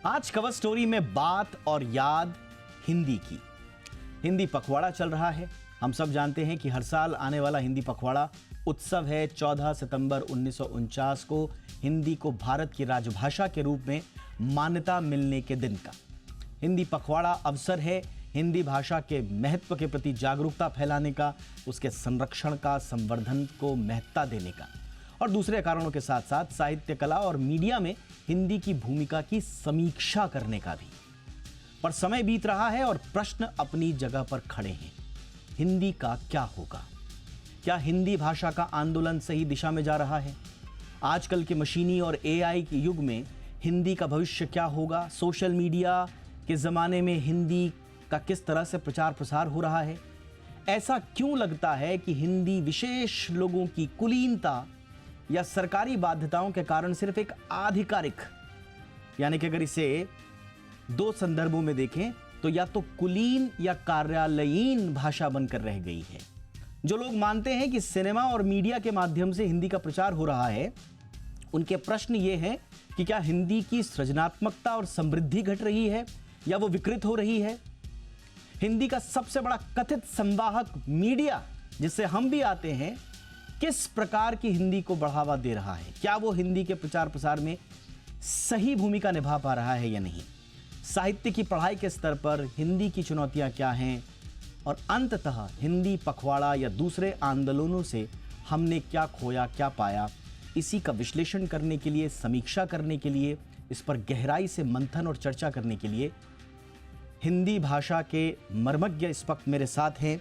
आज cover story में बात और याद हिंदी की। हिंदी पखवाड़ा चल रहा है। हम सब जानते हैं कि हर साल आने वाला हिंदी पखवाड़ा उत्सव है 14 सितंबर 1949 को हिंदी को भारत की राजभाषा के रूप में मान्यता मिलने के दिन का। हिंदी पखवाड़ा अवसर है हिंदी भाषा के महत्व के प्रति जागरूकता फैलाने का, उसके संरक्षण का, संवर्धन को महत्ता देने का और दूसरे कारणों के साथ साथ साहित्य, कला और मीडिया में हिंदी की भूमिका की समीक्षा करने का भी। पर समय बीत रहा है और प्रश्न अपनी जगह पर खड़े हैं। हिंदी का क्या होगा? क्या हिंदी भाषा का आंदोलन सही दिशा में जा रहा है? आजकल के मशीनी और एआई के युग में हिंदी का भविष्य क्या होगा? सोशल मीडिया के ज़माने में हिंदी का किस तरह से प्रचार प्रसार हो रहा है? ऐसा क्यों लगता है कि हिंदी विशेष लोगों की कुलीनता या सरकारी बाध्यताओं के कारण सिर्फ एक आधिकारिक, यानी कि अगर इसे दो संदर्भों में देखें तो या तो कुलीन या कार्यालयीन भाषा बनकर रह गई है? जो लोग मानते हैं कि सिनेमा और मीडिया के माध्यम से हिंदी का प्रचार हो रहा है, उनके प्रश्न ये हैं कि क्या हिंदी की सृजनात्मकता और समृद्धि घट रही है या वो विकृत हो रही है? हिंदी का सबसे बड़ा कथित संवाहक मीडिया, जिससे हम भी आते हैं, किस प्रकार की हिंदी को बढ़ावा दे रहा है? क्या वो हिंदी के प्रचार प्रसार में सही भूमिका निभा पा रहा है या नहीं? साहित्य की पढ़ाई के स्तर पर हिंदी की चुनौतियां क्या हैं? और अंततः हिंदी पखवाड़ा या दूसरे आंदोलनों से हमने क्या खोया, क्या पाया? इसी का विश्लेषण करने के लिए, समीक्षा करने के लिए, इस पर गहराई से मंथन और चर्चा करने के लिए हिंदी भाषा के मर्मज्ञ इस वक्त मेरे साथ हैं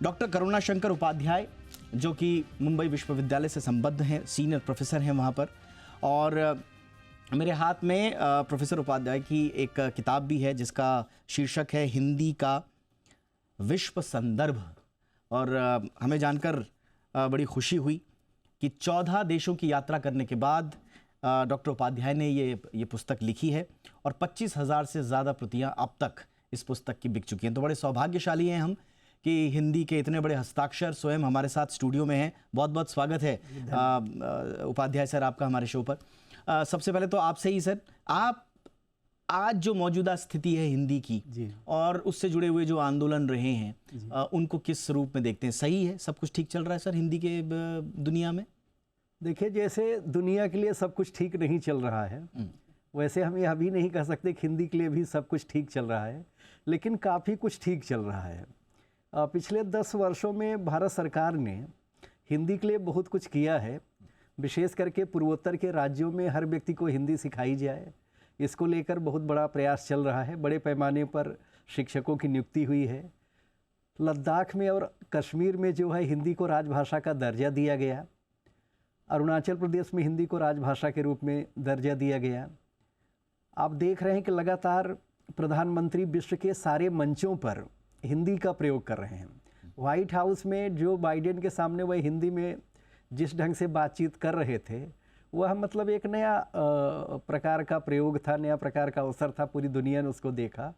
डॉक्टर करुणाशंकर उपाध्याय, जो कि मुंबई विश्वविद्यालय से संबद्ध हैं, सीनियर प्रोफेसर हैं वहाँ पर। और मेरे हाथ में प्रोफेसर उपाध्याय की एक किताब भी है जिसका शीर्षक है हिंदी का विश्व संदर्भ। और हमें जानकर बड़ी खुशी हुई कि 14 देशों की यात्रा करने के बाद डॉक्टर उपाध्याय ने ये पुस्तक लिखी है और 25,000 से ज़्यादा प्रतियां अब तक इस पुस्तक की बिक चुकी हैं। तो बड़े सौभाग्यशाली हैं हम कि हिंदी के इतने बड़े हस्ताक्षर स्वयं हमारे साथ स्टूडियो में हैं। बहुत बहुत स्वागत है उपाध्याय सर आपका हमारे शो पर। सबसे पहले तो आपसे ही सर, आप आज जो मौजूदा स्थिति है हिंदी की और उससे जुड़े हुए जो आंदोलन रहे हैं, उनको किस रूप में देखते हैं? सही है, सब कुछ ठीक चल रहा है सर हिंदी के दुनिया में? देखिए, जैसे दुनिया के लिए सब कुछ ठीक नहीं चल रहा है, वैसे हम यह भी नहीं कह सकते कि हिंदी के लिए भी सब कुछ ठीक चल रहा है, लेकिन काफ़ी कुछ ठीक चल रहा है। पिछले 10 वर्षों में भारत सरकार ने हिंदी के लिए बहुत कुछ किया है। विशेष करके पूर्वोत्तर के राज्यों में हर व्यक्ति को हिंदी सिखाई जाए, इसको लेकर बहुत बड़ा प्रयास चल रहा है। बड़े पैमाने पर शिक्षकों की नियुक्ति हुई है। लद्दाख में और कश्मीर में जो है हिंदी को राजभाषा का दर्जा दिया गया। अरुणाचल प्रदेश में हिंदी को राजभाषा के रूप में दर्जा दिया गया। आप देख रहे हैं कि लगातार प्रधानमंत्री विश्व के सारे मंचों पर हिंदी का प्रयोग कर रहे हैं। व्हाइट हाउस में जो बाइडेन के सामने वह हिंदी में जिस ढंग से बातचीत कर रहे थे, वह मतलब एक नया प्रकार का प्रयोग था, नया प्रकार का अवसर था। पूरी दुनिया ने उसको देखा।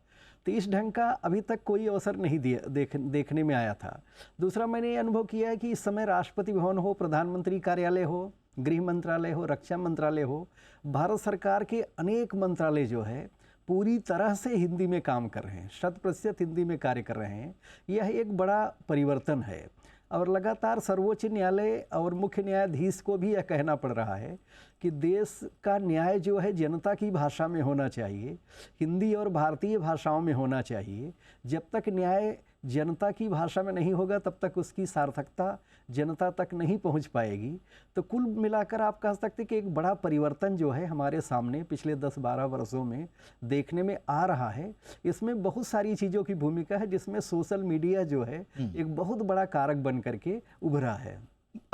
तो इस ढंग का अभी तक कोई अवसर नहीं देखने में आया था। दूसरा, मैंने ये अनुभव किया है कि इस समय राष्ट्रपति भवन हो, प्रधानमंत्री कार्यालय हो, गृह मंत्रालय हो, रक्षा मंत्रालय हो, भारत सरकार के अनेक मंत्रालय जो है पूरी तरह से हिंदी में काम कर रहे हैं, 100% हिंदी में कार्य कर रहे हैं। यह एक बड़ा परिवर्तन है। और लगातार सर्वोच्च न्यायालय और मुख्य न्यायाधीश को भी यह कहना पड़ रहा है कि देश का न्याय जो है जनता की भाषा में होना चाहिए, हिंदी और भारतीय भाषाओं में होना चाहिए। जब तक न्याय जनता की भाषा में नहीं होगा तब तक उसकी सार्थकता जनता तक नहीं पहुंच पाएगी। तो कुल मिलाकर आप कह सकते हैं कि एक बड़ा परिवर्तन जो है हमारे सामने पिछले 10-12 वर्षों में देखने में आ रहा है। इसमें बहुत सारी चीज़ों की भूमिका है, जिसमें सोशल मीडिया जो है एक बहुत बड़ा कारक बन करके उभरा है।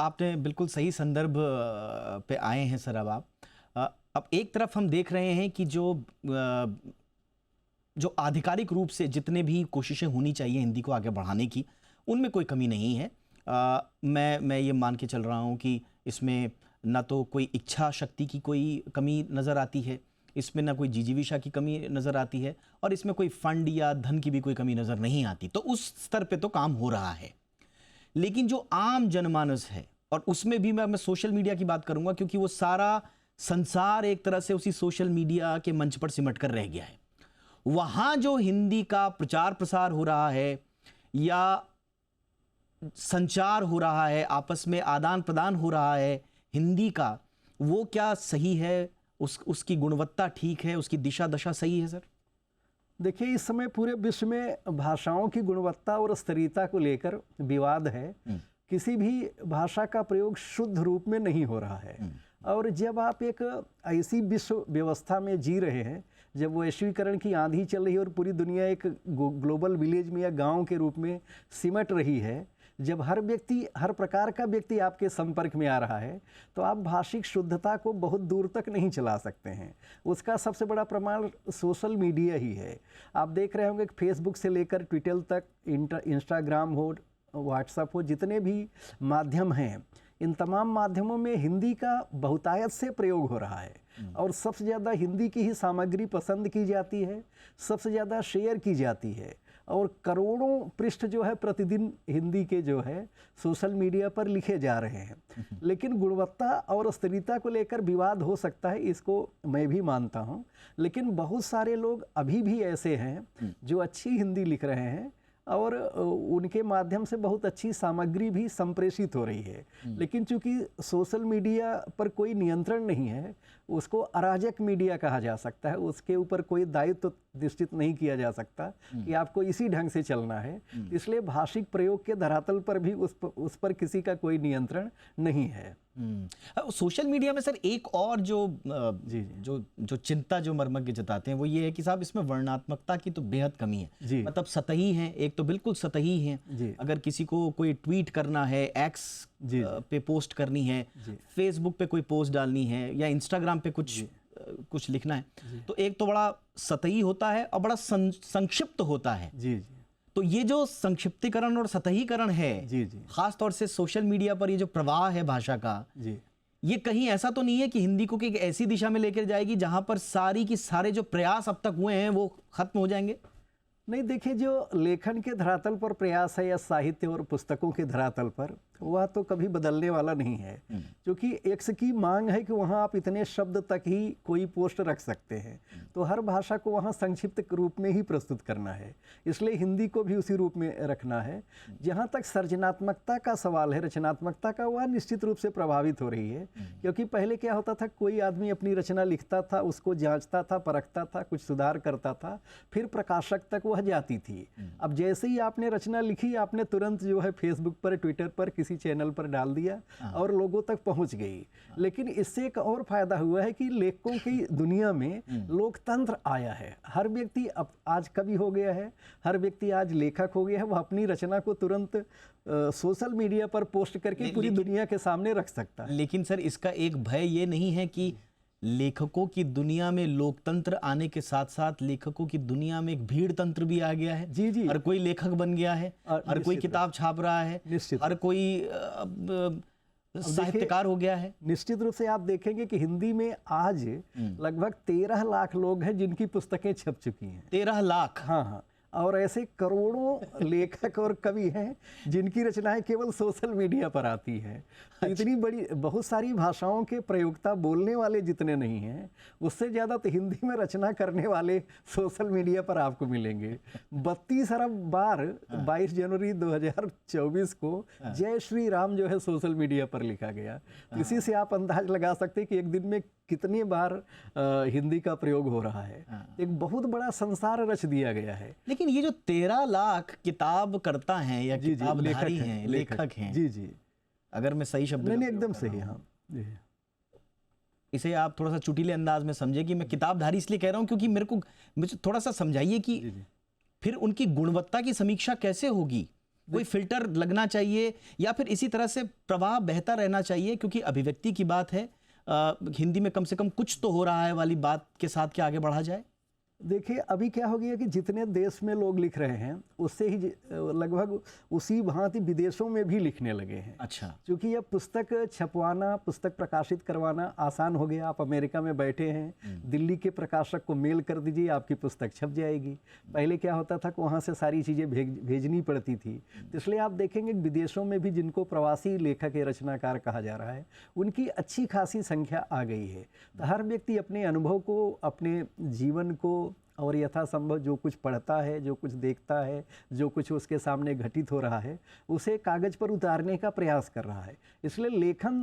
आपने बिल्कुल सही संदर्भ पे आए हैं सर। अब एक तरफ हम देख रहे हैं कि जो आधिकारिक रूप से जितने भी कोशिशें होनी चाहिए हिंदी को आगे बढ़ाने की, उनमें कोई कमी नहीं है। मैं ये मान के चल रहा हूँ कि इसमें ना तो कोई इच्छा शक्ति की कोई कमी नज़र आती है, इसमें ना कोई जिजीविषा की कमी नज़र आती है, और इसमें कोई फंड या धन की भी कोई कमी नज़र नहीं आती। तो उस स्तर पे तो काम हो रहा है। लेकिन जो आम जनमानस है, और उसमें भी मैं सोशल मीडिया की बात करूँगा क्योंकि वो सारा संसार एक तरह से उसी सोशल मीडिया के मंच पर सिमट कर रह गया है। वहाँ जो हिंदी का प्रचार प्रसार हो रहा है या संचार हो रहा है, आपस में आदान प्रदान हो रहा है हिंदी का, वो क्या सही है? उसकी गुणवत्ता ठीक है? उसकी दिशा दशा सही है सर? देखिए, इस समय पूरे विश्व में भाषाओं की गुणवत्ता और स्तरीयता को लेकर विवाद है। किसी भी भाषा का प्रयोग शुद्ध रूप में नहीं हो रहा है। और जब आप एक ऐसी विश्व व्यवस्था में जी रहे हैं, जब वैश्वीकरण की आंधी चल रही है और पूरी दुनिया एक ग्लोबल विलेज में या गांव के रूप में सिमट रही है, जब हर व्यक्ति, हर प्रकार का व्यक्ति आपके संपर्क में आ रहा है, तो आप भाषिक शुद्धता को बहुत दूर तक नहीं चला सकते हैं। उसका सबसे बड़ा प्रमाण सोशल मीडिया ही है। आप देख रहे होंगे कि फेसबुक से लेकर ट्विटर तक, इंस्टाग्राम हो, व्हाट्सएप हो, जितने भी माध्यम हैं, इन तमाम माध्यमों में हिंदी का बहुतायत से प्रयोग हो रहा है और सबसे ज़्यादा हिंदी की ही सामग्री पसंद की जाती है, सबसे ज़्यादा शेयर की जाती है और करोड़ों पृष्ठ जो है प्रतिदिन हिंदी के जो है सोशल मीडिया पर लिखे जा रहे हैं। लेकिन गुणवत्ता और स्तरीयता को लेकर विवाद हो सकता है, इसको मैं भी मानता हूं, लेकिन बहुत सारे लोग अभी भी ऐसे हैं जो अच्छी हिंदी लिख रहे हैं और उनके माध्यम से बहुत अच्छी सामग्री भी संप्रेषित हो रही है। लेकिन चूंकि सोशल मीडिया पर कोई नियंत्रण नहीं है, उसको अराजक मीडिया कहा जा सकता है, उसके ऊपर कोई दायित्व निश्चित नहीं किया जा सकता कि आपको इसी ढंग से चलना है। इसलिए भाषिक प्रयोग के धरातल पर भी उस पर किसी का कोई नियंत्रण नहीं है। सोशल मीडिया में सर एक और जो चिंता जो मर्मज्ञ जताते हैं वो ये है कि साहब इसमें वर्णात्मकता की तो बेहद कमी है। मतलब सतही है, एक तो बिल्कुल सतही है। अगर किसी को कोई ट्वीट करना है, एक्स पे पोस्ट करनी है, फेसबुक पे कोई पोस्ट डालनी है या इंस्टाग्राम पे कुछ लिखना है, तो एक तो बड़ा सतही होता है और बड़ा संक्षिप्त होता है। तो ये जो संक्षिप्तीकरण और सतहीकरण है, खास तौर से सोशल मीडिया पर ये जो प्रवाह है भाषा का, ये कहीं ऐसा तो नहीं है कि हिंदी को एक ऐसी दिशा में लेकर जाएगी जहां पर सारी की सारे जो प्रयास अब तक हुए हैं वो खत्म हो जाएंगे? नहीं, देखिए, जो लेखन के धरातल पर प्रयास है या साहित्य और पुस्तकों के धरातल पर, वह तो कभी बदलने वाला नहीं है। क्योंकि एक्स की मांग है कि वहाँ आप इतने शब्द तक ही कोई पोस्ट रख सकते हैं, तो हर भाषा को वहाँ संक्षिप्त रूप में ही प्रस्तुत करना है। इसलिए हिंदी को भी उसी रूप में रखना है। जहाँ तक सृजनात्मकता का सवाल है, रचनात्मकता का, वह निश्चित रूप से प्रभावित हो रही है। क्योंकि पहले क्या होता था, कोई आदमी अपनी रचना लिखता था, उसको जाँचता था, परखता था, कुछ सुधार करता था, फिर प्रकाशक तक वह जाती थी। अब जैसे ही आपने रचना लिखी, आपने तुरंत जो है फेसबुक पर, ट्विटर पर, किसी चैनल पर डाल दिया और लोगों तक पहुंच गई। लेकिन इससे एक और फायदा हुआ है कि लेखकों की दुनिया में लोकतंत्र आया है। हर व्यक्ति अब आज कवि हो गया है, हर व्यक्ति आज लेखक हो गया है। वह अपनी रचना को तुरंत सोशल मीडिया पर पोस्ट करके पूरी दुनिया के सामने रख सकता है। लेकिन सर इसका एक भय ये नहीं है कि लेखकों की दुनिया में लोकतंत्र आने के साथ साथ लेखकों की दुनिया में एक भीड़ तंत्र भी आ गया है? जी। हर कोई लेखक बन गया है, हर कोई किताब छाप रहा है, हर कोई साहित्यकार हो गया है। निश्चित रूप से आप देखेंगे कि हिंदी में आज लगभग 13 लाख लोग हैं जिनकी पुस्तकें छप चुकी हैं। 13 लाख? हाँ। और ऐसे करोड़ों लेखक और कवि हैं जिनकी रचनाएं केवल सोशल मीडिया पर आती हैं। इतनी बड़ी, बहुत सारी भाषाओं के प्रयोक्ता बोलने वाले जितने नहीं हैं, उससे ज़्यादा तो हिंदी में रचना करने वाले सोशल मीडिया पर आपको मिलेंगे। 32 अरब बार 22 जनवरी 2024 को जय श्री राम जो है सोशल मीडिया पर लिखा गया। इसी से आप अंदाज लगा सकते हैं कि एक दिन में कितनी बार हिंदी का प्रयोग हो रहा है। एक बहुत बड़ा संसार रच दिया गया है। लेकिन ये जो 13 लाख किताब करता है या किताबधारी हैं, लेखक हैं, जी, अगर मैं सही शब्द नहीं, एकदम सही, हाँ, इसे आप थोड़ा सा चुटीले अंदाज में समझे कि मैं किताबधारी इसलिए कह रहा हूं क्योंकि मुझे थोड़ा सा समझाइए कि फिर उनकी गुणवत्ता की समीक्षा कैसे होगी? कोई फिल्टर लगना चाहिए या फिर इसी तरह से प्रवाह बहता रहना चाहिए? क्योंकि अभिव्यक्ति की बात है, हिंदी में कम से कम कुछ तो हो रहा है वाली बात के साथ क्या आगे बढ़ा जाए? देखिए अभी क्या हो गया कि जितने देश में लोग लिख रहे हैं उससे ही लगभग उसी भांति विदेशों में भी लिखने लगे हैं। अच्छा। क्योंकि यह पुस्तक छपवाना, पुस्तक प्रकाशित करवाना आसान हो गया। आप अमेरिका में बैठे हैं, दिल्ली के प्रकाशक को मेल कर दीजिए, आपकी पुस्तक छप जाएगी। पहले क्या होता था कि वहाँ से सारी चीज़ें भेजनी पड़ती थी। तो इसलिए आप देखेंगे विदेशों में भी जिनको प्रवासी लेखक या रचनाकार कहा जा रहा है, उनकी अच्छी खासी संख्या आ गई है। तो हर व्यक्ति अपने अनुभव को, अपने जीवन को और यथासंभव जो कुछ पढ़ता है, जो कुछ देखता है, जो कुछ उसके सामने घटित हो रहा है, उसे कागज़ पर उतारने का प्रयास कर रहा है। इसलिए लेखन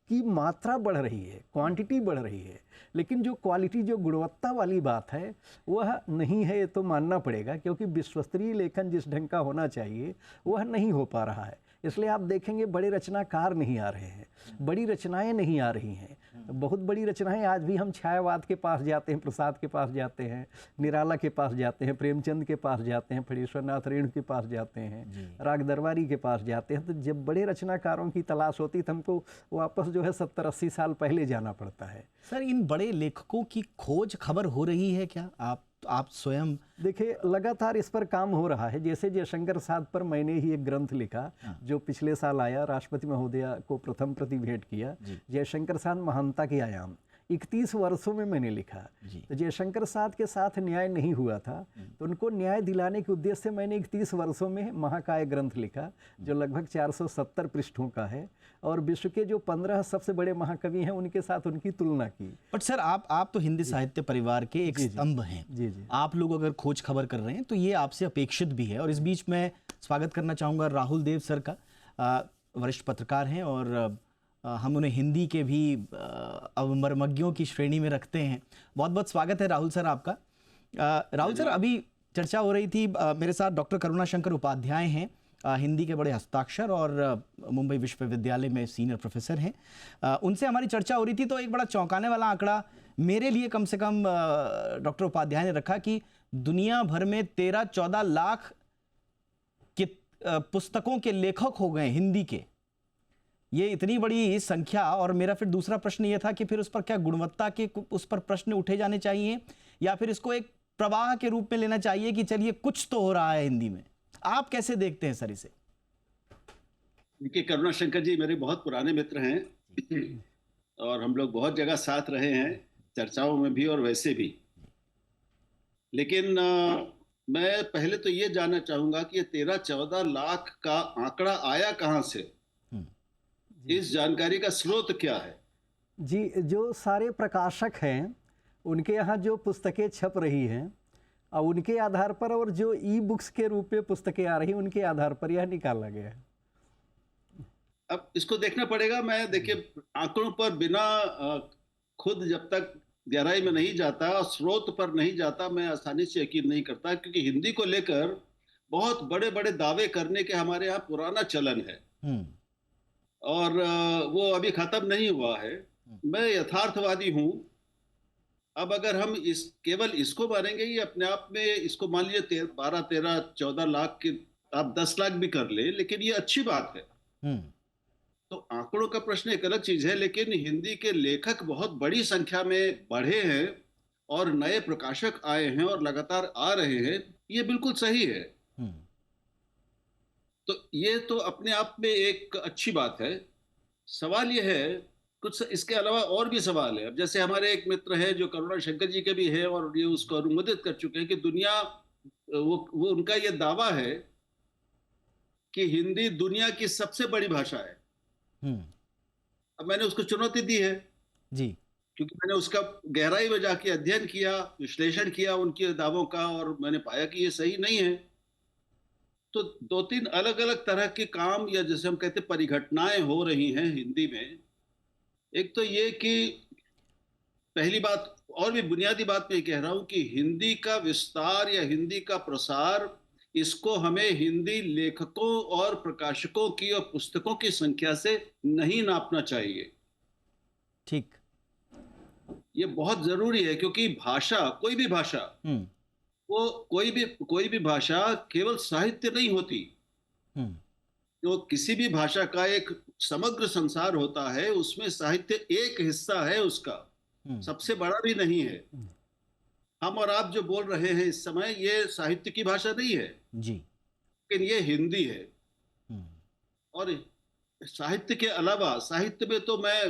की मात्रा बढ़ रही है, क्वांटिटी बढ़ रही है, लेकिन जो क्वालिटी, जो गुणवत्ता वाली बात है वह नहीं है, ये तो मानना पड़ेगा। क्योंकि विश्वस्तरीय लेखन जिस ढंग का होना चाहिए वह नहीं हो पा रहा है। इसलिए आप देखेंगे बड़े रचनाकार नहीं आ रहे हैं, बड़ी रचनाएं नहीं आ रही हैं। बहुत बड़ी रचनाएं आज भी हम छायावाद के पास जाते हैं, प्रसाद के पास जाते हैं, निराला के पास जाते हैं, प्रेमचंद के पास जाते हैं, फणीश्वरनाथ रेणु के पास जाते हैं, राग दरबारी के पास जाते हैं। तो जब बड़े रचनाकारों की तलाश होती तो हमको वापस जो है 70-80 साल पहले जाना पड़ता है। सर, इन बड़े लेखकों की खोज खबर हो रही है क्या? आप स्वयं देखिए लगातार इस पर काम हो रहा है। जैसे जयशंकर साहब पर मैंने ही एक ग्रंथ लिखा जो पिछले साल आया, राष्ट्रपति महोदया को प्रथम प्रति भेंट किया। जयशंकर साहब महानता के आयाम 31 वर्षों में मैंने लिखा। तो जयशंकर साहब के साथ न्याय नहीं हुआ था, तो उनको न्याय दिलाने के उद्देश्य से मैंने 31 वर्षों में महाकाय ग्रंथ लिखा जो लगभग 470 पृष्ठों का है और विश्व के जो 15 सबसे बड़े महाकवि हैं उनके साथ उनकी तुलना की। बट सर, आप तो हिंदी साहित्य परिवार के एक स्तंभ हैं। जी जी। आप लोग अगर खोज खबर कर रहे हैं तो ये आपसे अपेक्षित भी है। और इस बीच मैं स्वागत करना चाहूँगा राहुल देव सर का। वरिष्ठ पत्रकार हैं और हम उन्हें हिंदी के भी अवमर्मज्ञों की श्रेणी में रखते हैं। बहुत बहुत स्वागत है राहुल सर आपका। राहुल सर, अभी चर्चा हो रही थी, मेरे साथ डॉक्टर करुणाशंकर उपाध्याय हैं, हिंदी के बड़े हस्ताक्षर और मुंबई विश्वविद्यालय में सीनियर प्रोफेसर हैं। उनसे हमारी चर्चा हो रही थी तो एक बड़ा चौंकाने वाला आंकड़ा मेरे लिए कम से कम डॉक्टर उपाध्याय ने रखा कि दुनिया भर में 13-14 लाख के पुस्तकों के लेखक हो गए हिंदी के। ये इतनी बड़ी संख्या। और मेरा फिर दूसरा प्रश्न ये था कि फिर उस पर क्या गुणवत्ता के उस पर प्रश्न उठे जाने चाहिए या फिर इसको एक प्रवाह के रूप में लेना चाहिए कि चलिए कुछ तो हो रहा है हिंदी में। आप कैसे देखते हैं सर इसे? देखिए, करुणाशंकर जी मेरे बहुत पुराने मित्र हैं और हम लोग बहुत जगह साथ रहे हैं, चर्चाओं में भी और वैसे भी। लेकिन मैं पहले तो ये जानना चाहूंगा कि ये 13-14 लाख का आंकड़ा आया कहां से? इस जानकारी का स्रोत क्या है? जी, जो सारे प्रकाशक हैं उनके यहाँ जो पुस्तकें छप रही हैं और उनके आधार पर, और जो ई बुक्स के रूप में पुस्तकें आ रही हैं उनके आधार पर यह निकाला गया है। अब इसको देखना पड़ेगा। मैं देखिए आंकड़ों पर बिना खुद जब तक गहराई में नहीं जाता और स्रोत पर नहीं जाता, मैं आसानी से यकीन नहीं करता। क्योंकि हिंदी को लेकर बहुत बड़े बड़े दावे करने के हमारे यहाँ पुराना चलन है और वो अभी खत्म नहीं हुआ है। मैं यथार्थवादी हूँ। अब अगर हम केवल इसको मानेंगे, ये अपने आप में इसको मान लीजिए 12-13-14 लाख के, आप 10 लाख भी कर ले, लेकिन ये अच्छी बात है। तो आंकड़ों का प्रश्न एक अलग चीज है, लेकिन हिंदी के लेखक बहुत बड़ी संख्या में बढ़े हैं और नए प्रकाशक आए हैं और लगातार आ रहे हैं, ये बिल्कुल सही है। तो ये तो अपने आप में एक अच्छी बात है। सवाल ये है, कुछ इसके अलावा और भी सवाल है। अब जैसे हमारे एक मित्र है जो करुणाशंकर जी के भी है और ये उसको अनुमोदित कर चुके हैं कि दुनिया, वो उनका ये दावा है कि हिंदी दुनिया की सबसे बड़ी भाषा है। अब मैंने उसको चुनौती दी है जी, क्योंकि मैंने उसका गहराई में जाके अध्ययन किया, विश्लेषण किया उनके दावों का, और मैंने पाया कि ये सही नहीं है। तो 2-3 अलग अलग तरह के काम, या जैसे हम कहते हैं परिघटनाएं हो रही हैं हिंदी में। एक तो ये कि पहली बात, और भी बुनियादी बात मैं कह रहा हूं कि हिंदी का विस्तार या हिंदी का प्रसार, इसको हमें हिंदी लेखकों और प्रकाशकों की और पुस्तकों की संख्या से नहीं नापना चाहिए। ठीक, ये बहुत जरूरी है। क्योंकि भाषा, कोई भी भाषा, वो कोई भी भाषा केवल साहित्य नहीं होती। तो किसी भी भाषा का एक समग्र संसार होता है, उसमें साहित्य एक हिस्सा है उसका, सबसे बड़ा भी नहीं है। हम और आप जो बोल रहे हैं इस समय, ये साहित्य की भाषा नहीं है, जी। लेकिन ये हिंदी है। हम्म, और साहित्य के अलावा, साहित्य में तो मैं,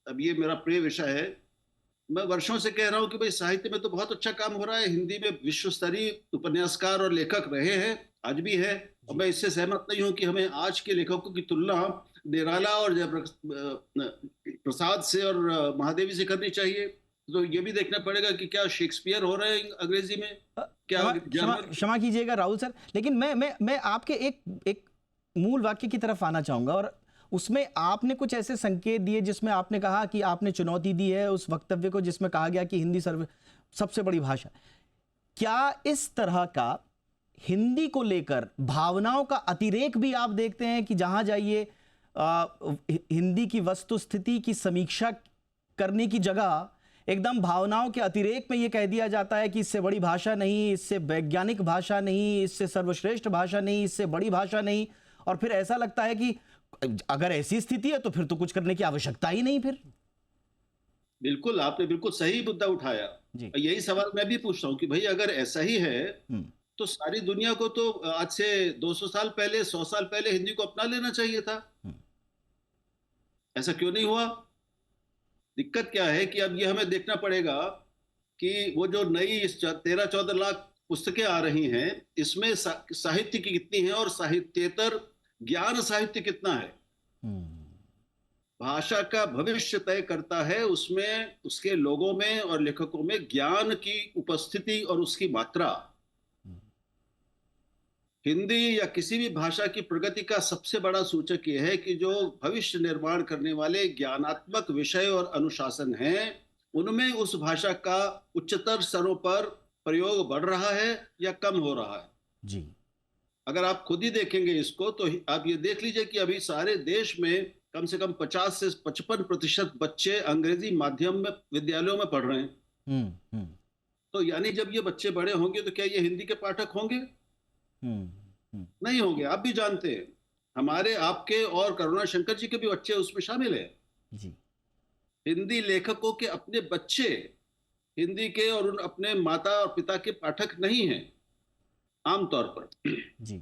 अब ये मेरा प्रिय विषय है, मैं वर्षों से कह रहा हूं कि भाई साहित्य में तो बहुत अच्छा काम हो रहा है। हिंदी में विश्व स्तरीय उपन्यासकार और लेखक रहे हैं, आज भी है। और मैं इससे सहमत नहीं हूं कि हमें आज के लेखकों की तुलना निराला और प्रसाद से और महादेवी से करनी चाहिए। तो ये भी देखना पड़ेगा कि क्या शेक्सपियर हो रहे हैं अंग्रेजी में, क्या क्षमा क्षमा जर्मन। क्षमा कीजिएगा राहुल सर, लेकिन मैं आपके एक एक मूल वाक्य की तरफ आना चाहूंगा, और उसमें आपने कुछ ऐसे संकेत दिए जिसमें आपने कहा कि आपने चुनौती दी है उस वक्तव्य को जिसमें कहा गया कि हिंदी सबसे बड़ी भाषा। क्या इस तरह का हिंदी को लेकर भावनाओं का अतिरेक भी आप देखते हैं कि जहां जाइए हिंदी की वस्तुस्थिति की समीक्षा करने की जगह एकदम भावनाओं के अतिरेक में यह कह दिया जाता है कि इससे बड़ी भाषा नहीं, इससे वैज्ञानिक भाषा नहीं, इससे सर्वश्रेष्ठ भाषा नहीं, इससे बड़ी भाषा नहीं, और फिर ऐसा लगता है कि अगर ऐसी स्थिति है तो फिर तो कुछ करने की आवश्यकता ही नहीं फिर। बिल्कुल, आपने बिल्कुल सही मुद्दा उठाया। जी। यही सवाल मैं भी पूछता हूँ कि भाई अगर ऐसा ही है हम्म, तो सारी दुनिया को तो आज से 200 साल पहले, 100 साल पहले हिंदी को अपना लेना चाहिए था। हम्म, ऐसा क्यों नहीं हुआ? दिक्कत क्या है कि अब ये हमें देखना पड़ेगा कि वो जो नई 13-14 लाख पुस्तकें आ रही हैं, इसमें साहित्य की कितनी है और साहित्येतर ज्ञान साहित्य कितना है। हम्म, भाषा का भविष्य तय करता है उसमें, उसके लोगों में और लेखकों में ज्ञान की उपस्थिति और उसकी मात्रा। हिंदी या किसी भी भाषा की प्रगति का सबसे बड़ा सूचक यह है कि जो भविष्य निर्माण करने वाले ज्ञानात्मक विषय और अनुशासन हैं, उनमें उस भाषा का उच्चतर स्तरों पर प्रयोग बढ़ रहा है या कम हो रहा है। जी। अगर आप खुद ही देखेंगे इसको तो आप ये देख लीजिए कि अभी सारे देश में कम से कम 50 से 55% बच्चे अंग्रेजी माध्यम में विद्यालयों में पढ़ रहे हैं। हम्म, हम्म, तो यानी जब ये बच्चे बड़े होंगे तो क्या ये हिंदी के पाठक होंगे? हम्म, हम्म, नहीं होंगे। आप भी जानते हैं, हमारे, आपके और करुणा शंकर जी के भी बच्चे उसमें शामिल है। जी। हिंदी लेखकों के अपने बच्चे हिंदी के और उन अपने माता और पिता के पाठक नहीं हैं आमतौर पर। जी।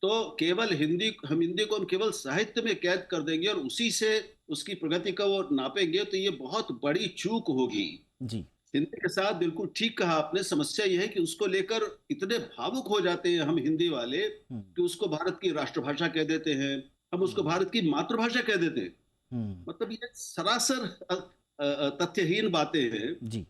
तो केवल हम हिंदी को हम केवल साहित्य में कैद कर देंगे और उसी से उसकी प्रगति का वो नापेंगे, तो ये बहुत बड़ी चूक होगी। जी। हिंदी के साथ बिल्कुल ठीक कहा आपने। समस्या यह है कि उसको लेकर इतने भावुक हो जाते हैं हम हिंदी वाले कि उसको भारत की राष्ट्रभाषा कह देते हैं, हम उसको भारत की मातृभाषा कह देते हैं। मतलब ये सरासर तथ्यहीन बातें हैं। जी।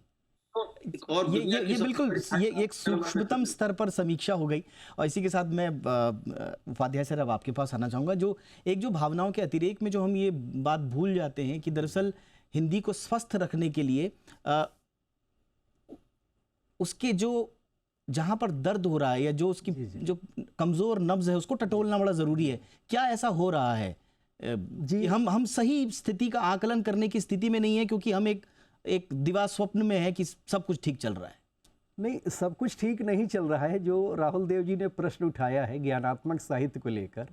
और ये बिल्कुल ये एक सूक्ष्मतम स्तर पर समीक्षा हो गई। और इसी के साथ मैं उपाध्याय सर अब आपके पास आना चाहूँगा। जो भावनाओं के अतिरेक में जो हम ये बात भूल जाते हैं कि दरअसल हिंदी को स्वस्थ रखने के लिए उसके जो जहाँ पर दर्द हो रहा है या जो उसकी जो कमज़ोर नब्ज है उसको टटोलना बड़ा ज़रूरी है। क्या ऐसा हो रहा है? जी, हम सही स्थिति का आकलन करने की स्थिति में नहीं है, क्योंकि हम एक दिवा स्वप्न में है कि सब कुछ ठीक चल रहा है। नहीं, सब कुछ ठीक नहीं चल रहा है। जो राहुल देव जी ने प्रश्न उठाया है ज्ञानात्मक साहित्य को लेकर,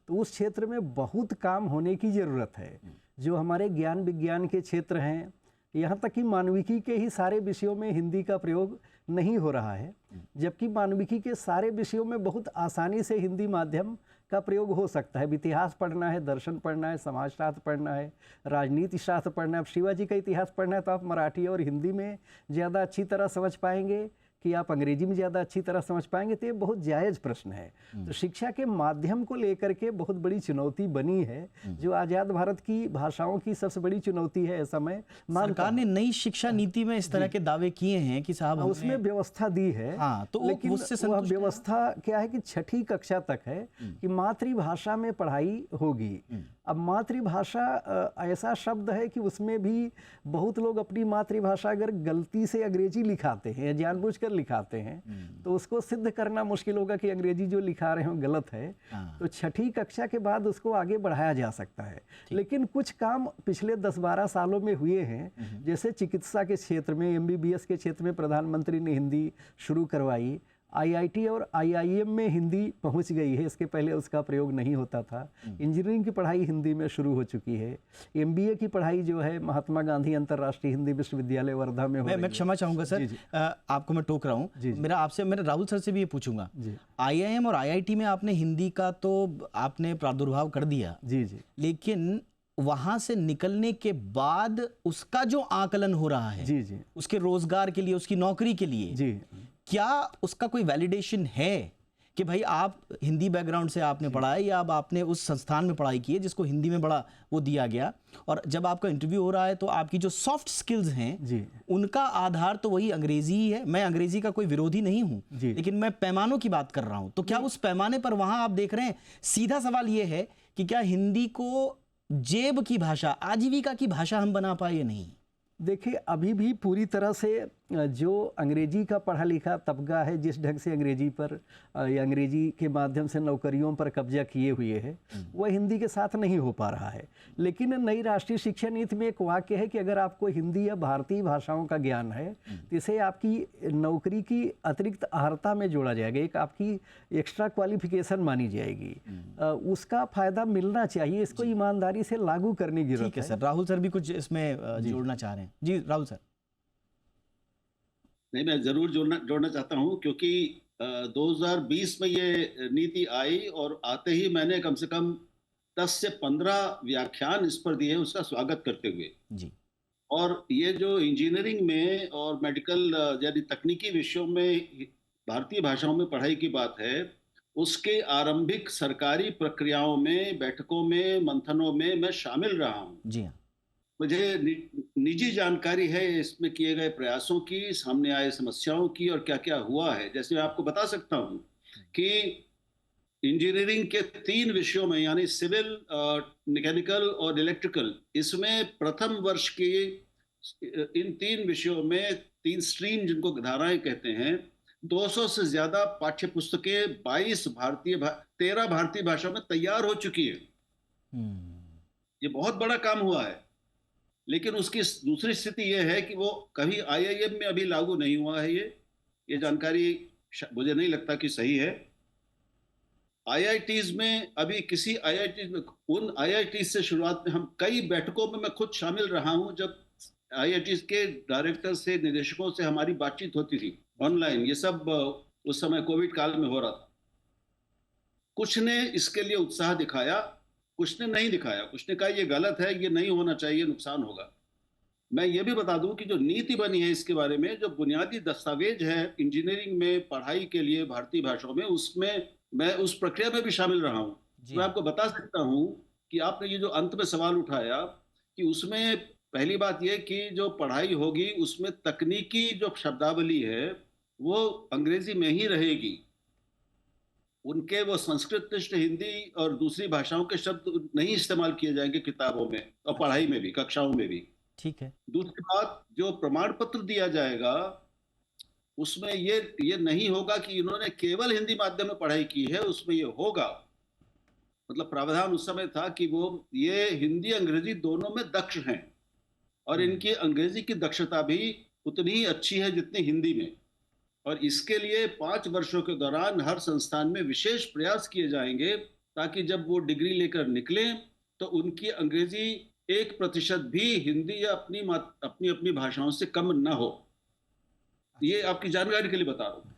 तो उस क्षेत्र में बहुत काम होने की ज़रूरत है। जो हमारे ज्ञान विज्ञान के क्षेत्र हैं, यहाँ तक कि मानविकी के ही सारे विषयों में हिंदी का प्रयोग नहीं हो रहा है, जबकि मानविकी के सारे विषयों में बहुत आसानी से हिंदी माध्यम का प्रयोग हो सकता है। इतिहास पढ़ना है, दर्शन पढ़ना है, समाजशास्त्र पढ़ना है, राजनीति शास्त्र पढ़ना है, अब शिवाजी का इतिहास पढ़ना है तो आप मराठी और हिंदी में ज़्यादा अच्छी तरह समझ पाएंगे कि आप अंग्रेजी में ज़्यादा अच्छी तरह समझ पाएंगे। तो ये बहुत जायज़ प्रश्न है। तो शिक्षा के माध्यम को लेकर के बहुत बड़ी चुनौती बनी है, जो आज़ाद भारत की भाषाओं की सबसे बड़ी चुनौती है। ऐसा मैं मानता हूं। सरकार ने नई शिक्षा नीति में इस तरह के दावे किए हैं कि साहब उसमें व्यवस्था दी है। हाँ, तो लेकिन वह व्यवस्था क्या है कि 6ठी कक्षा तक है कि मातृभाषा में पढ़ाई होगी। अब मातृभाषा ऐसा शब्द है कि उसमें भी बहुत लोग अपनी मातृभाषा अगर गलती से अंग्रेजी लिखाते हैं, जानबूझकर लिखाते हैं, तो उसको सिद्ध करना मुश्किल होगा कि अंग्रेजी जो लिखा रहे हो गलत है। तो 6ठी कक्षा के बाद उसको आगे बढ़ाया जा सकता है। लेकिन कुछ काम पिछले 10-12 सालों में हुए हैं, जैसे चिकित्सा के क्षेत्र में, MBBS के क्षेत्र में प्रधानमंत्री ने हिंदी शुरू करवाई। आईआईटी और आईआईएम में हिंदी पहुंच गई है, इसके पहले उसका प्रयोग नहीं होता था। इंजीनियरिंग की पढ़ाई हिंदी में शुरू हो चुकी है। एमबीए की पढ़ाई जो है महात्मा गांधी अंतर्राष्ट्रीय हिंदी विश्वविद्यालय वर्धा में हो रही है। मैं क्षमा चाहूंगा सर, आपको मैं टोक रहा हूँ। मेरा राहुल सर से भी ये पूछूंगा, आईआईएम और आईआईटी में आपने हिंदी का तो आपने प्रादुर्भाव कर दिया जी जी, लेकिन वहां से निकलने के बाद उसका जो आकलन हो रहा है जी जी, उसके रोजगार के लिए, उसकी नौकरी के लिए जी, क्या उसका कोई वैलिडेशन है कि भाई आप हिंदी बैकग्राउंड से आपने पढ़ा है या अब आपने उस संस्थान में पढ़ाई की है जिसको हिंदी में बड़ा वो दिया गया, और जब आपका इंटरव्यू हो रहा है तो आपकी जो सॉफ्ट स्किल्स हैं जी, उनका आधार तो वही अंग्रेजी ही है। मैं अंग्रेजी का कोई विरोधी नहीं हूं, जी। लेकिन मैं पैमानों की बात कर रहा हूं। तो क्या उस पैमाने पर वहां आप देख रहे हैं, सीधा सवाल ये है कि क्या हिंदी को जेब की भाषा, आजीविका की भाषा हम बना पाए या नहीं? देखिए, अभी भी पूरी तरह से जो अंग्रेजी का पढ़ा लिखा तबका है, जिस ढंग से अंग्रेजी पर या अंग्रेजी के माध्यम से नौकरियों पर कब्जा किए हुए है, वह हिंदी के साथ नहीं हो पा रहा है। लेकिन नई राष्ट्रीय शिक्षा नीति में एक वाक्य है कि अगर आपको हिंदी या भारतीय भाषाओं का ज्ञान है तो इसे आपकी नौकरी की अतिरिक्त अर्हता में जोड़ा जाएगा, एक आपकी एक्स्ट्रा क्वालिफिकेशन मानी जाएगी। उसका फायदा मिलना चाहिए, इसको ईमानदारी से लागू करने की जरूरत है। सर राहुल सर भी कुछ इसमें जोड़ना चाह रहे हैं। जी राहुल सर। नहीं, मैं जरूर जोड़ना चाहता हूं, क्योंकि 2020 में ये नीति आई और आते ही मैंने कम से कम 10 से 15 व्याख्यान इस पर दिए उसका स्वागत करते हुए जी। और ये जो इंजीनियरिंग में और मेडिकल यानी तकनीकी विषयों में भारतीय भाषाओं में पढ़ाई की बात है, उसके आरंभिक सरकारी प्रक्रियाओं में, बैठकों में, मंथनों में मैं शामिल रहा हूँ। जी हाँ। मुझे निजी जानकारी है इसमें किए गए प्रयासों की, सामने आए समस्याओं की और क्या क्या हुआ है। जैसे मैं आपको बता सकता हूं कि इंजीनियरिंग के 3 विषयों में यानी सिविल, मैकेनिकल और इलेक्ट्रिकल, इसमें प्रथम वर्ष की इन 3 विषयों में 3 स्ट्रीम जिनको धाराएं कहते हैं, 200 से ज्यादा पाठ्य पुस्तकें 13 भारतीय भाषाओं में तैयार हो चुकी है। ये बहुत बड़ा काम हुआ है। लेकिन उसकी दूसरी स्थिति यह है कि वो कभी आईआईएम में अभी लागू नहीं हुआ है। ये जानकारी मुझे नहीं लगता कि सही है। आईआईटीज में अभी किसी आईआईटी में, उन आईआईटी से शुरुआत में हम कई बैठकों में मैं खुद शामिल रहा हूं जब आईआईटीज के डायरेक्टर से, निदेशकों से हमारी बातचीत होती थी ऑनलाइन। ये सब उस समय कोविड काल में हो रहा था। कुछ ने इसके लिए उत्साह दिखाया, कुछ ने नहीं दिखाया, कुछ ने कहा ये गलत है, ये नहीं होना चाहिए, नुकसान होगा। मैं ये भी बता दूं कि जो नीति बनी है इसके बारे में, जो बुनियादी दस्तावेज है इंजीनियरिंग में पढ़ाई के लिए भारतीय भाषाओं में, उसमें मैं उस प्रक्रिया में भी शामिल रहा हूं। मैं आपको बता सकता हूं कि आपने ये जो अंत में सवाल उठाया कि उसमें पहली बात ये कि जो पढ़ाई होगी उसमें तकनीकी जो शब्दावली है वो अंग्रेजी में ही रहेगी। उनके वो संस्कृत, हिंदी और दूसरी भाषाओं के शब्द नहीं इस्तेमाल किए जाएंगे किताबों में और पढ़ाई में भी, कक्षाओं में भी। ठीक है। दूसरी बात, जो प्रमाण पत्र दिया जाएगा उसमें ये नहीं होगा कि इन्होंने केवल हिंदी माध्यम में पढ़ाई की है, उसमें ये होगा, मतलब प्रावधान उस समय था कि वो ये हिंदी अंग्रेजी दोनों में दक्ष हैं और इनकी अंग्रेजी की दक्षता भी उतनी ही अच्छी है जितनी हिंदी में। और इसके लिए 5 वर्षों के दौरान हर संस्थान में विशेष प्रयास किए जाएंगे ताकि जब वो डिग्री लेकर निकलें तो उनकी अंग्रेजी 1% भी हिंदी या अपनी भाषाओं से कम न हो। ये आपकी जानकारी के लिए बता रहा हूं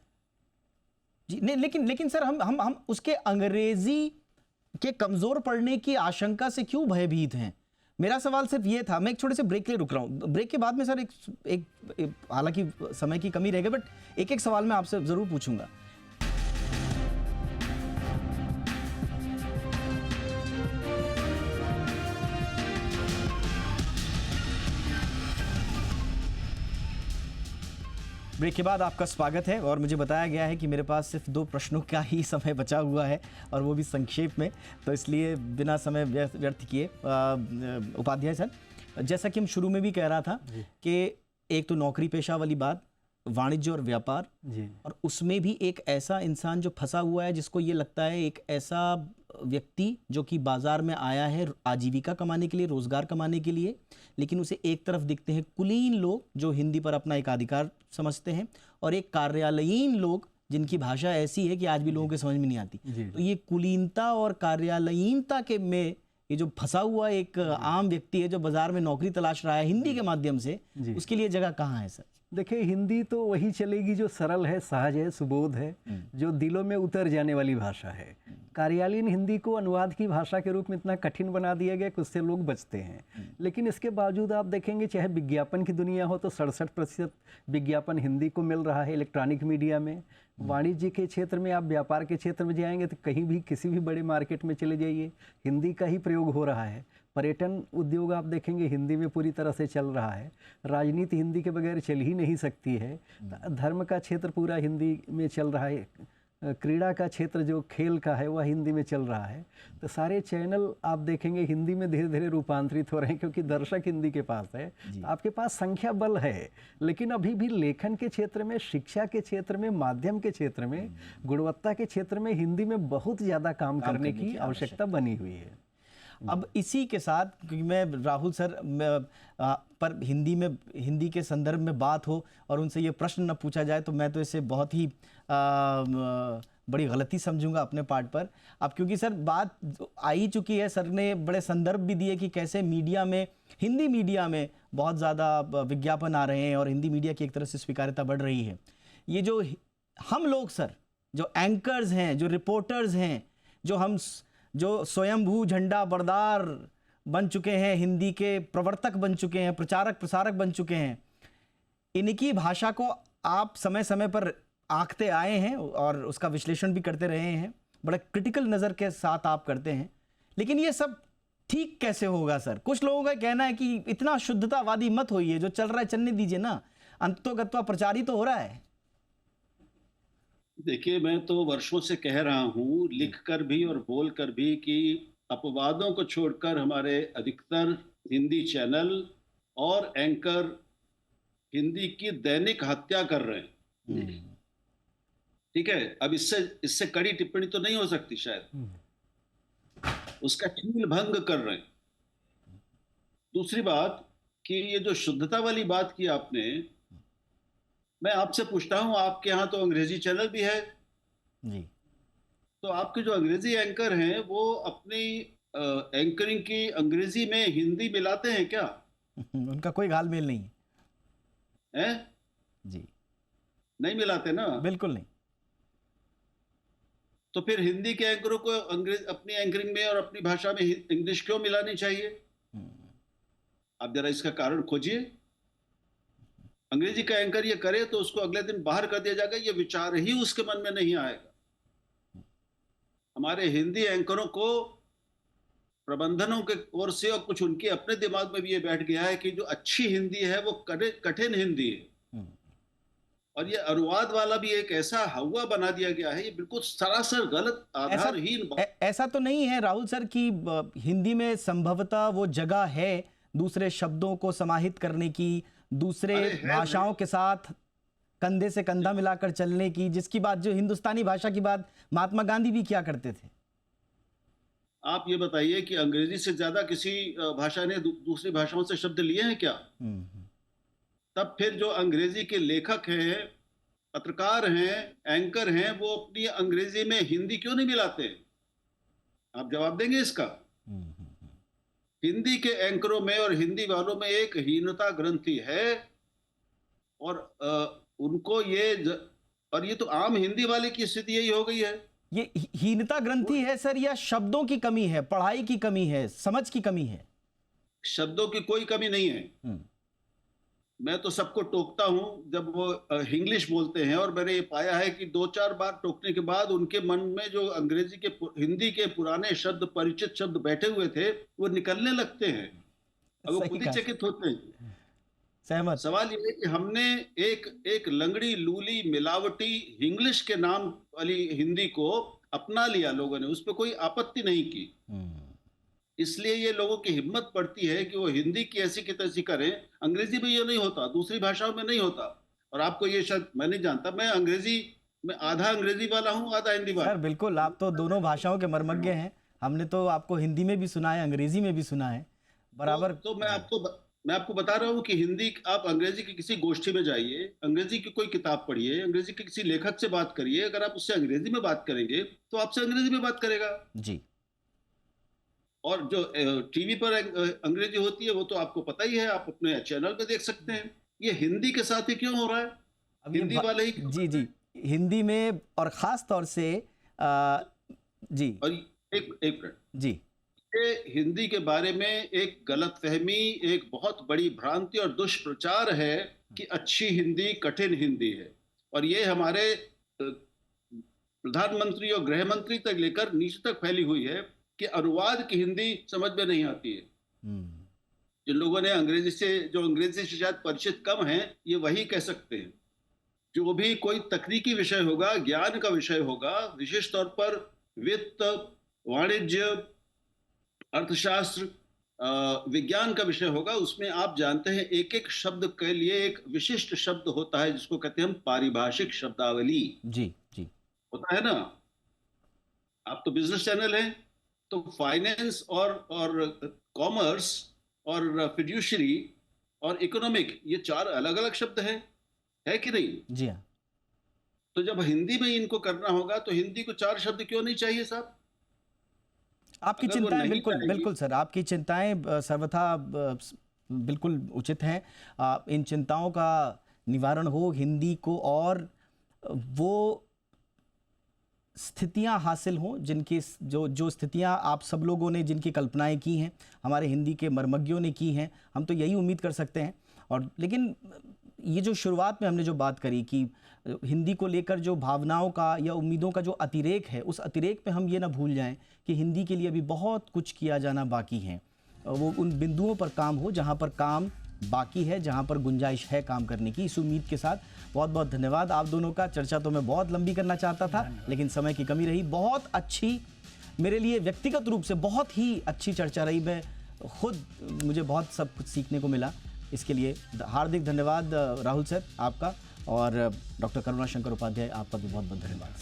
जी। नहीं, लेकिन सर हम उसके अंग्रेजी के कमजोर पड़ने की आशंका से क्यों भयभीत हैं? मेरा सवाल सिर्फ ये था। मैं एक छोटे से ब्रेक के लिए रुक रहा हूं। ब्रेक के बाद में सर एक हालांकि समय की कमी रहेगी, बट एक सवाल मैं आपसे जरूर पूछूंगा। ब्रेक के बाद आपका स्वागत है और मुझे बताया गया है कि मेरे पास सिर्फ 2 प्रश्नों का ही समय बचा हुआ है और वो भी संक्षेप में, तो इसलिए बिना समय व्यर्थ किए उपाध्याय सर, जैसा कि हम शुरू में भी कह रहा था कि एक तो नौकरी पेशा वाली बात, वाणिज्य और व्यापार जी, और उसमें भी एक ऐसा इंसान जो फंसा हुआ है जिसको ये लगता है, एक ऐसा व्यक्ति जो कि बाजार में आया है आजीविका कमाने के लिए, रोजगार कमाने के लिए, लेकिन उसे एक तरफ दिखते हैं कुलीन लोग जो हिंदी पर अपना एक अधिकार समझते हैं और एक कार्यालयीन लोग जिनकी भाषा ऐसी है कि आज भी लोगों के समझ में नहीं आती। जी। तो ये कुलीनता और कार्यालयीनता के में ये जो फंसा हुआ एक आम व्यक्ति है जो बाजार में नौकरी तलाश रहा है हिंदी के माध्यम से, जी। उसके लिए जगह कहाँ है सर? देखिए, हिंदी तो वही चलेगी जो सरल है, सहज है, सुबोध है, जो दिलों में उतर जाने वाली भाषा है। कार्यालयीन हिंदी को अनुवाद की भाषा के रूप में इतना कठिन बना दिया गया कि उससे लोग बचते हैं। लेकिन इसके बावजूद आप देखेंगे, चाहे विज्ञापन की दुनिया हो तो 67% विज्ञापन हिंदी को मिल रहा है इलेक्ट्रॉनिक मीडिया में। वाणिज्य के क्षेत्र में, आप व्यापार के क्षेत्र में जाएंगे तो कहीं भी किसी भी बड़े मार्केट में चले जाइए, हिंदी का ही प्रयोग हो रहा है। पर्यटन उद्योग आप देखेंगे हिंदी में पूरी तरह से चल रहा है। राजनीति हिंदी के बगैर चल ही नहीं सकती है। धर्म का क्षेत्र पूरा हिंदी में चल रहा है। क्रीड़ा का क्षेत्र जो खेल का है वह हिंदी में चल रहा है। तो सारे चैनल आप देखेंगे हिंदी में धीरे धीरे रूपांतरित हो रहे हैं, क्योंकि दर्शक हिंदी के पास है। तो आपके पास संख्या बल है, लेकिन अभी भी लेखन के क्षेत्र में, शिक्षा के क्षेत्र में, माध्यम के क्षेत्र में, गुणवत्ता के क्षेत्र में हिंदी में बहुत ज़्यादा काम करने की आवश्यकता बनी हुई है। अब इसी के साथ, क्योंकि मैं राहुल सर पर हिंदी के संदर्भ में बात हो और उनसे ये प्रश्न न पूछा जाए तो मैं तो इसे बहुत ही बड़ी गलती समझूंगा अपने पार्ट पर। अब क्योंकि सर बात आ ही चुकी है, सर ने बड़े संदर्भ भी दिए कि कैसे मीडिया में, हिंदी मीडिया में बहुत ज़्यादा विज्ञापन आ रहे हैं और हिंदी मीडिया की एक तरह से स्वीकार्यता बढ़ रही है। ये जो हम लोग सर, जो एंकर्स हैं, जो रिपोर्टर्स हैं, जो स्वयंभू झंडा बरदार बन चुके हैं, हिंदी के प्रवर्तक बन चुके हैं, प्रचारक प्रसारक बन चुके हैं, इनकी भाषा को आप समय समय पर आंकते आए हैं और उसका विश्लेषण भी करते रहे हैं, बड़ा क्रिटिकल नज़र के साथ आप करते हैं। लेकिन ये सब ठीक कैसे होगा सर? कुछ लोगों का कहना है कि इतना शुद्धतावादी मत होइए, जो चल रहा है चलने दीजिए ना, अंतोगत्वा प्रचार ही तो हो रहा है। देखिए, मैं तो वर्षों से कह रहा हूँ, लिखकर भी और बोलकर भी, कि अपवादों को छोड़कर हमारे अधिकतर हिंदी चैनल और एंकर हिंदी की दैनिक हत्या कर रहे हैं। ठीक है, अब इससे कड़ी टिप्पणी तो नहीं हो सकती शायद, उसका कील भंग कर रहे हैं। दूसरी बात कि ये जो शुद्धता वाली बात की आपने, मैं आपसे पूछता हूं, आपके यहाँ तो अंग्रेजी चैनल भी है जी, तो आपके जो अंग्रेजी एंकर हैं वो अपनी एंकरिंग की अंग्रेजी में हिंदी मिलाते हैं क्या? उनका कोई घालमेल नहीं है जी, नहीं मिलाते ना, बिल्कुल नहीं। तो फिर हिंदी के एंकरों को अपनी एंकरिंग में और अपनी भाषा में इंग्लिश क्यों मिलानी चाहिए? आप जरा इसका कारण खोजिए। अंग्रेजी का एंकर ये करे तो उसको अगले दिन बाहर कर दिया जाएगा, ये विचार ही उसके मन में नहीं आएगा। हमारे हिंदी एंकरों को प्रबंधनों के ओर से और कुछ उनके अपने दिमाग में भी ये बैठ गया है कि जो अच्छी हिंदी है वो कठिन हिंदी है, और ये अनुवाद वाला भी एक ऐसा हवा बना दिया गया है, ये बिल्कुल सरासर गलत, आधारहीन। ऐसा तो नहीं है राहुल सर कि हिंदी में संभवतः वो जगह है दूसरे शब्दों को समाहित करने की, दूसरे भाषाओं के साथ कंधे से कंधा मिलाकर चलने की, जिसकी बात, जो हिंदुस्तानी भाषा की बात महात्मा गांधी भी किया करते थे। आप ये बताइए कि अंग्रेजी से ज्यादा किसी भाषा ने दूसरी भाषाओं से शब्द लिए हैं क्या? तब फिर जो अंग्रेजी के लेखक हैं, पत्रकार हैं, एंकर हैं, वो अपनी अंग्रेजी में हिंदी क्यों नहीं मिलाते? आप जवाब देंगे इसका? हिंदी के एंकरों में और हिंदी वालों में एक हीनता ग्रंथि है, और उनको ये तो आम हिंदी वाले की स्थिति यही हो गई है। ये हीनता ग्रंथि है सर, या शब्दों की कमी है, पढ़ाई की कमी है, समझ की कमी है? शब्दों की कोई कमी नहीं है। मैं तो सबको टोकता हूं जब वो इंग्लिश बोलते हैं, और मैंने ये पाया है कि 2-4 बार टोकने के बाद उनके मन में जो हिंदी के पुराने शब्द, परिचित शब्द बैठे हुए थे, वो निकलने लगते हैं, अब वो खुद ही चकित होते हैं। सहमत। सवाल ये है कि हमने एक लंगड़ी लूली मिलावटी इंग्लिश के नाम वाली हिंदी को अपना लिया, लोगों ने उस पर कोई आपत्ति नहीं की, इसलिए ये लोगों की हिम्मत पड़ती है कि वो हिंदी की ऐसी की तैसी करें। अंग्रेजी में ये नहीं होता, दूसरी भाषाओं में नहीं होता। और आपको ये शायद, मैं नहीं जानता, मैं अंग्रेजी में आधा अंग्रेजी वाला हूँ, आधा हिंदी वाला। सर बिल्कुल, आप तो दोनों भाषाओं के मर्मज्ञ हैं। हमने तो आपको हिंदी में भी सुना है, अंग्रेजी में भी सुना है बराबर। तो मैं आपको बता रहा हूँ कि हिंदी, आप अंग्रेजी की किसी गोष्ठी में जाइए, अंग्रेजी की कोई किताब पढ़िए, अंग्रेजी के किसी लेखक से बात करिए, अगर आप उससे अंग्रेजी में बात करेंगे तो आपसे अंग्रेजी में बात करेगा। जी। और जो टीवी पर अंग्रेजी होती है वो तो आपको पता ही है, आप अपने चैनल पे देख सकते हैं। ये हिंदी के साथ ही क्यों हो रहा है? अब ये हिंदी वाले ही क्यों जी कर रहे जी, हिंदी में और ख़ास तौर से जी हैं? और एक एक मिनट, जी ये हिंदी के बारे में एक गलतफहमी, एक बहुत बड़ी भ्रांति और दुष्प्रचार है कि अच्छी हिंदी कठिन हिंदी है। और ये हमारे प्रधानमंत्री और गृह मंत्री तक लेकर नीचे तक फैली हुई है कि अनुवाद की हिंदी समझ में नहीं आती है। हम्म, जिन लोगों ने अंग्रेजी से शायद परिचित कम हैं, ये वही कह सकते हैं। जो भी कोई तकनीकी विषय होगा, ज्ञान का विषय होगा, विशेष तौर पर वित्त, वाणिज्य, अर्थशास्त्र, विज्ञान का विषय होगा, उसमें आप जानते हैं एक एक शब्द के लिए एक विशिष्ट शब्द होता है जिसको कहते हैं हम पारिभाषिक शब्दावली। जी जी होता है ना? आप तो बिजनेस चैनल हैं, तो फाइनेंस और कॉमर्स और फिड्यूशरी और इकोनॉमिक, ये 4 अलग-अलग शब्द हैं, है कि नहीं? जी हाँ। तो जब हिंदी में इनको करना होगा तो हिंदी को 4 शब्द क्यों नहीं चाहिए साहब? आपकी अगर वो चिंताएं नहीं बिल्कुल चाहेंगे, बिल्कुल सर, आपकी चिंताएं सर्वथा बिल्कुल उचित हैं। इन चिंताओं का निवारण हो, हिंदी को और वो स्थितियां हासिल हों जिनकी जो स्थितियां आप सब लोगों ने जिनकी कल्पनाएं की हैं, हमारे हिंदी के मर्मज्ञों ने की हैं, हम तो यही उम्मीद कर सकते हैं। और लेकिन ये जो शुरुआत में हमने जो बात करी कि हिंदी को लेकर जो भावनाओं का या उम्मीदों का जो अतिरेक है, उस अतिरेक पे हम ये ना भूल जाएं कि हिंदी के लिए अभी बहुत कुछ किया जाना बाकी है। वो उन बिंदुओं पर काम हो जहाँ पर काम बाकी है, जहाँ पर गुंजाइश है काम करने की। इस उम्मीद के साथ बहुत बहुत धन्यवाद आप दोनों का। चर्चा तो मैं बहुत लंबी करना चाहता था लेकिन समय की कमी रही। बहुत अच्छी, मेरे लिए व्यक्तिगत रूप से बहुत ही अच्छी चर्चा रही। मैं खुद, मुझे बहुत सब कुछ सीखने को मिला। इसके लिए हार्दिक धन्यवाद राहुल सर आपका, और डॉक्टर करुणा शंकर उपाध्याय आपका भी बहुत बहुत धन्यवाद।